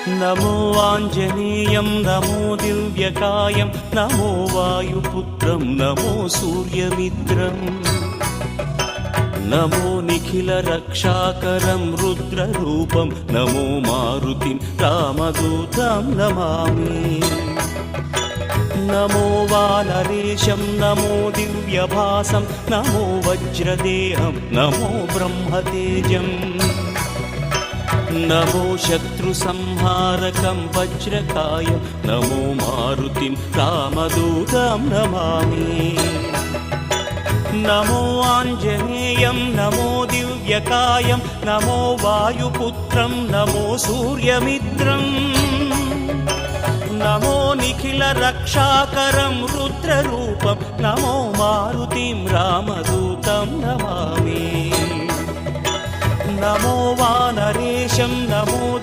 नमो आञ्जनेयं नमो दिव्यकायं नमो वायुपुत्रं नमो सूर्यमित्रम् नमो निखिलरक्षाकरं रुद्ररूपं नमो मारुतिं रामदूतं Namami नमो वानरेशं नमो दिव्यभासं नमो वज्रदेहं नमो ब्रह्मतेजम् नमो शत्रुसंहारकं वज्रकायं नमो मारुतिं रामदूतं Namami नमो आञ्जनेयं नमो दिव्यकायं नमो वायुपुत्रं नमो सूर्यमित्रम् नमो निखिलरक्षाकरं रुद्ररूपं नमो मारुतिं रामदूतं Namami नमो वानरेशं नमो